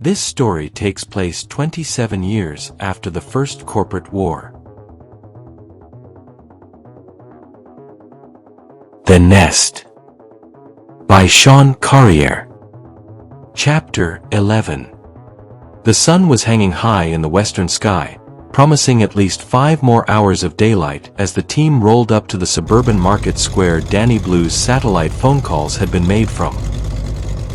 This story takes place 27 years after the First Corporate War. The Nest by Sean Carrière. Chapter 11. The sun was hanging high in the western sky, promising at least 5 more hours of daylight as the team rolled up to the suburban market square Danny Blue's satellite phone calls had been made from.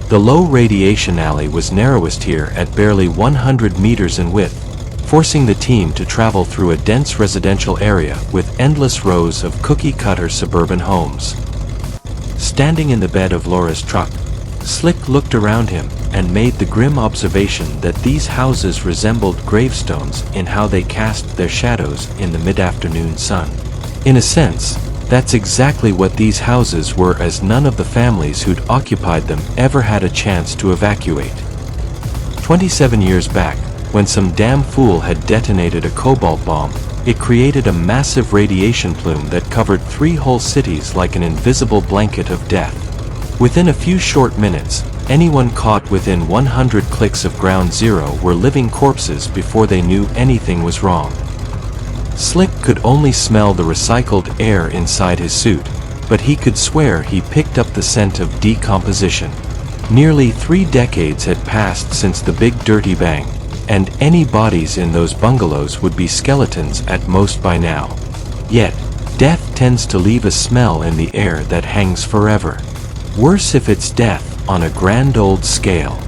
The low radiation alley was narrowest here at barely 100 meters in width, forcing the team to travel through a dense residential area with endless rows of cookie-cutter suburban homes. Standing in the bed of Laura's truck, Slick looked around him and made the grim observation that these houses resembled gravestones in how they cast their shadows in the mid-afternoon sun. In a sense, that's exactly what these houses were, as none of the families who'd occupied them ever had a chance to evacuate. 27 years back, when some damn fool had detonated a cobalt bomb, it created a massive radiation plume that covered 3 whole cities like an invisible blanket of death. Within a few short minutes, anyone caught within 100 clicks of ground zero were living corpses before they knew anything was wrong. Slick could only smell the recycled air inside his suit, but he could swear he picked up the scent of decomposition. Nearly 3 decades had passed since the Big Dirty Bang, and any bodies in those bungalows would be skeletons at most by now. Yet, death tends to leave a smell in the air that hangs forever. Worse if it's death on a grand old scale.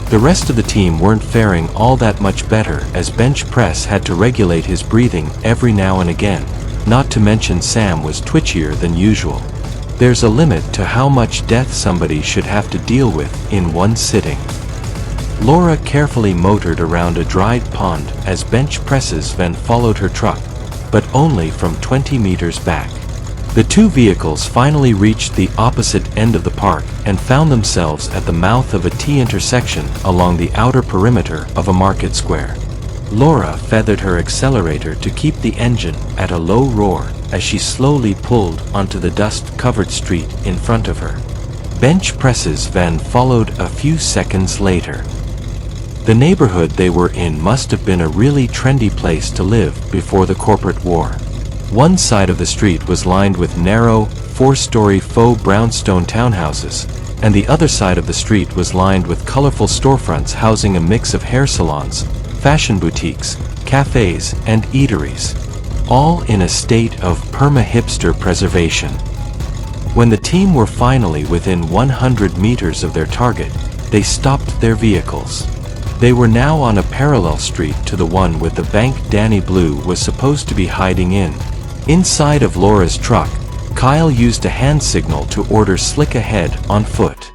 The rest of the team weren't faring all that much better, as bench press had to regulate his breathing every now and again, not to mention Sam was twitchier than usual. There's a limit to how much death somebody should have to deal with in one sitting. Laura carefully motored around a dried pond as bench presses van followed her truck, but only from 20 meters back. The 2 vehicles finally reached the opposite end of the park and found themselves at the mouth of a T-intersection along the outer perimeter of a market square. Laura feathered her accelerator to keep the engine at a low roar as she slowly pulled onto the dust-covered street in front of her. Bench press's van followed a few seconds later. The neighborhood they were in must have been a really trendy place to live before the corporate war. One side of the street was lined with narrow, 4-story faux brownstone townhouses, and the other side of the street was lined with colorful storefronts housing a mix of hair salons, fashion boutiques, cafes, and eateries, all in a state of perma-hipster preservation. When the team were finally within 100 meters of their target, they stopped their vehicles. They were now on a parallel street to the one with the bank Danny Blue was supposed to be hiding in. Inside of Laura's truck, Kyle used a hand signal to order Slick ahead on foot.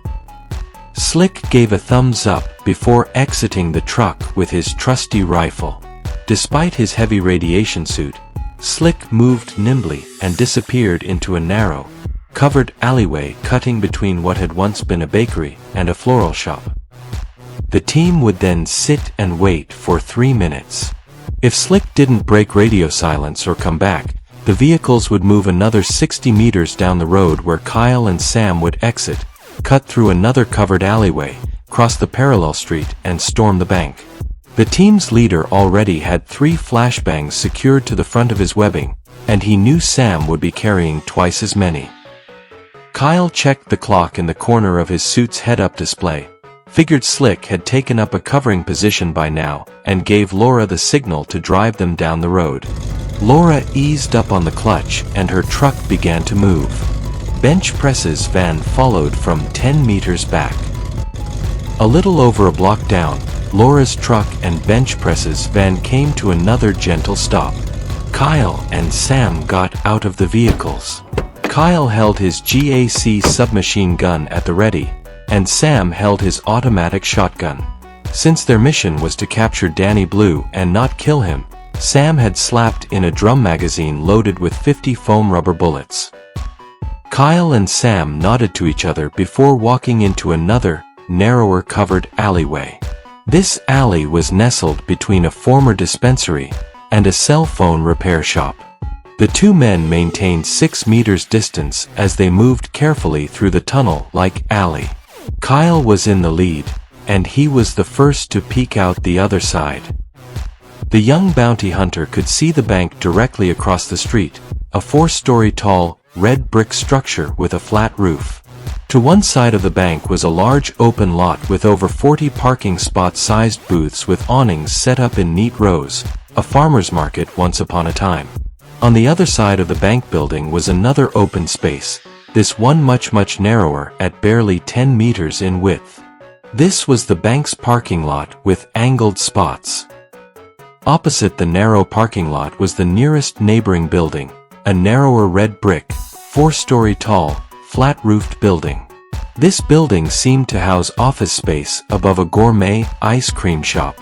Slick gave a thumbs up before exiting the truck with his trusty rifle. Despite his heavy radiation suit, Slick moved nimbly and disappeared into a narrow, covered alleyway cutting between what had once been a bakery and a floral shop. The team would then sit and wait for 3 minutes. If Slick didn't break radio silence or come back, the vehicles would move another 60 meters down the road where Kyle and Sam would exit, cut through another covered alleyway, cross the parallel street, and storm the bank. The team's leader already had 3 flashbangs secured to the front of his webbing, and he knew Sam would be carrying twice as many. Kyle checked the clock in the corner of his suit's head-up display, figured Slick had taken up a covering position by now, and gave Laura the signal to drive them down the road. Laura eased up on the clutch and her truck began to move. Bench press's van followed from 10 meters back. A little over a block down, Laura's truck and bench press's van came to another gentle stop. Kyle and Sam got out of the vehicles. Kyle held his GAC submachine gun at the ready, and Sam held his automatic shotgun. Since their mission was to capture Danny Blue and not kill him, Sam had slapped in a drum magazine loaded with 50 foam rubber bullets. Kyle and Sam nodded to each other before walking into another, narrower covered alleyway. This alley was nestled between a former dispensary and a cell phone repair shop. The 2 men maintained 6 meters distance as they moved carefully through the tunnel-like alley. Kyle was in the lead, and he was the first to peek out the other side. The young bounty hunter could see the bank directly across the street, a 4-story tall, red brick structure with a flat roof. To one side of the bank was a large open lot with over 40 parking spot-sized booths with awnings set up in neat rows, a farmer's market once upon a time. On the other side of the bank building was another open space, this one much narrower at barely 10 meters in width. This was the bank's parking lot with angled spots. Opposite the narrow parking lot was the nearest neighboring building, a narrower red brick, 4-story tall, flat-roofed building. This building seemed to house office space above a gourmet ice cream shop.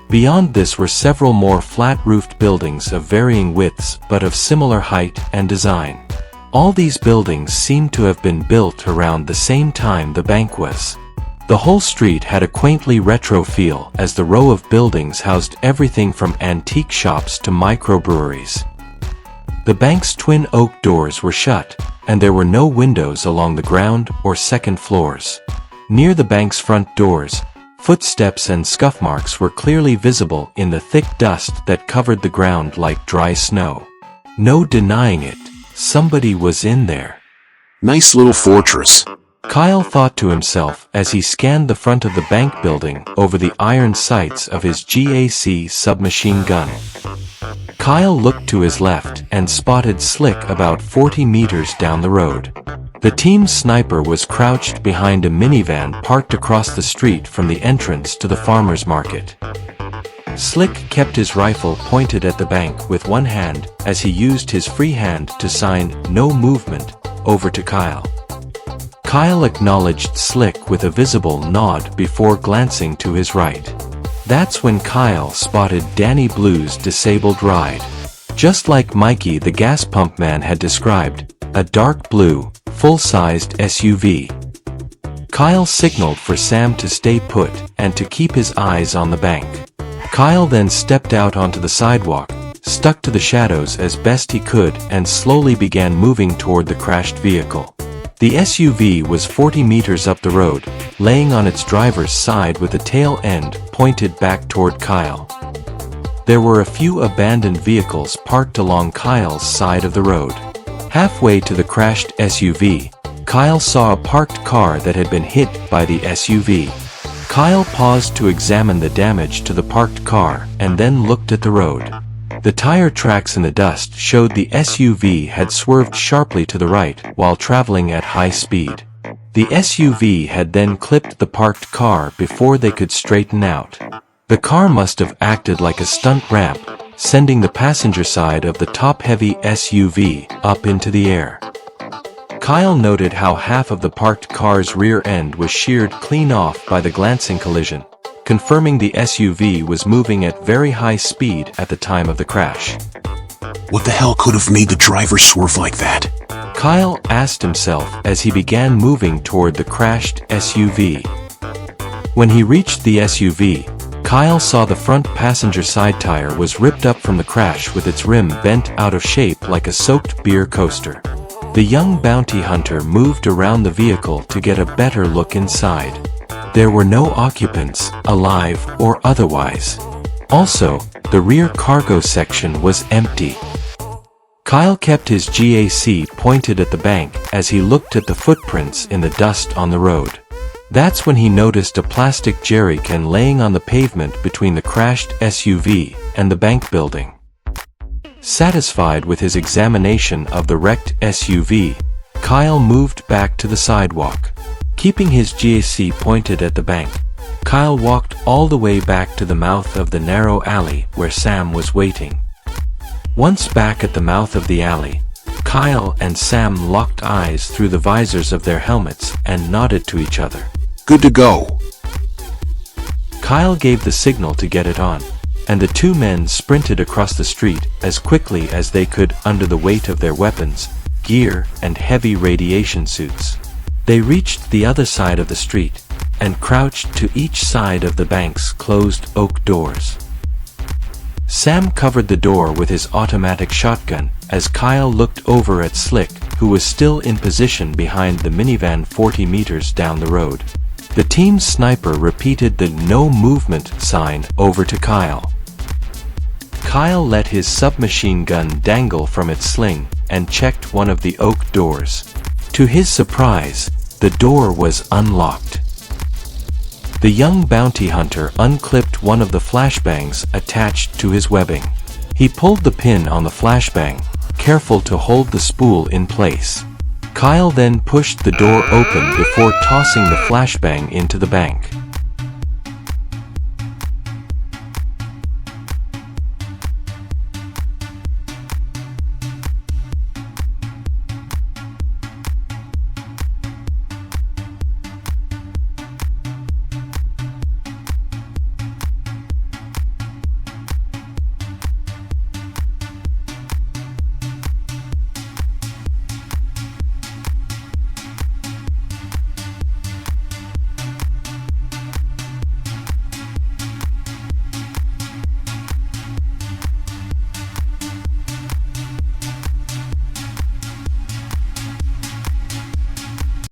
Beyond this were several more flat-roofed buildings of varying widths but of similar height and design. All these buildings seemed to have been built around the same time the bank was. The whole street had a quaintly retro feel as the row of buildings housed everything from antique shops to microbreweries. The bank's twin oak doors were shut, and there were no windows along the ground or second floors. Near the bank's front doors, footsteps and scuff marks were clearly visible in the thick dust that covered the ground like dry snow. No denying it, somebody was in there. Nice little fortress, Kyle thought to himself as he scanned the front of the bank building over the iron sights of his GAC submachine gun. Kyle looked to his left and spotted Slick about 40 meters down the road. The team's sniper was crouched behind a minivan parked across the street from the entrance to the farmer's market. Slick kept his rifle pointed at the bank with one hand as he used his free hand to sign "No movement" over to Kyle. Kyle acknowledged Slick with a visible nod before glancing to his right. That's when Kyle spotted Danny Blue's disabled ride. Just like Mikey the gas pump man had described, a dark blue, full-sized SUV. Kyle signaled for Sam to stay put and to keep his eyes on the bank. Kyle then stepped out onto the sidewalk, stuck to the shadows as best he could and slowly began moving toward the crashed vehicle. The SUV was 40 meters up the road, laying on its driver's side with the tail end pointed back toward Kyle. There were a few abandoned vehicles parked along Kyle's side of the road. Halfway to the crashed SUV, Kyle saw a parked car that had been hit by the SUV. Kyle paused to examine the damage to the parked car and then looked at the road. The tire tracks in the dust showed the SUV had swerved sharply to the right while traveling at high speed. The SUV had then clipped the parked car before they could straighten out. The car must have acted like a stunt ramp, sending the passenger side of the top-heavy SUV up into the air. Kyle noted how half of the parked car's rear end was sheared clean off by the glancing collision, confirming the SUV was moving at very high speed at the time of the crash. What the hell could have made the driver swerve like that? Kyle asked himself as he began moving toward the crashed SUV. When he reached the SUV, Kyle saw the front passenger side tire was ripped up from the crash with its rim bent out of shape like a soaked beer coaster. The young bounty hunter moved around the vehicle to get a better look inside. There were no occupants, alive or otherwise. Also, the rear cargo section was empty. Kyle kept his GAC pointed at the bank as he looked at the footprints in the dust on the road. That's when he noticed a plastic jerry can laying on the pavement between the crashed SUV and the bank building. Satisfied with his examination of the wrecked SUV, Kyle moved back to the sidewalk. Keeping his GAC pointed at the bank, Kyle walked all the way back to the mouth of the narrow alley where Sam was waiting. Once back at the mouth of the alley, Kyle and Sam locked eyes through the visors of their helmets and nodded to each other. Good to go. Kyle gave the signal to get it on, and the two men sprinted across the street as quickly as they could under the weight of their weapons, gear, and heavy radiation suits. They reached the other side of the street and crouched to each side of the bank's closed oak doors. Sam covered the door with his automatic shotgun as Kyle looked over at Slick, who was still in position behind the minivan 40 meters down the road. The team's sniper repeated the no movement sign over to Kyle. Kyle let his submachine gun dangle from its sling and checked one of the oak doors. To his surprise, the door was unlocked. The young bounty hunter unclipped one of the flashbangs attached to his webbing. He pulled the pin on the flashbang, careful to hold the spool in place. Kyle then pushed the door open before tossing the flashbang into the bank.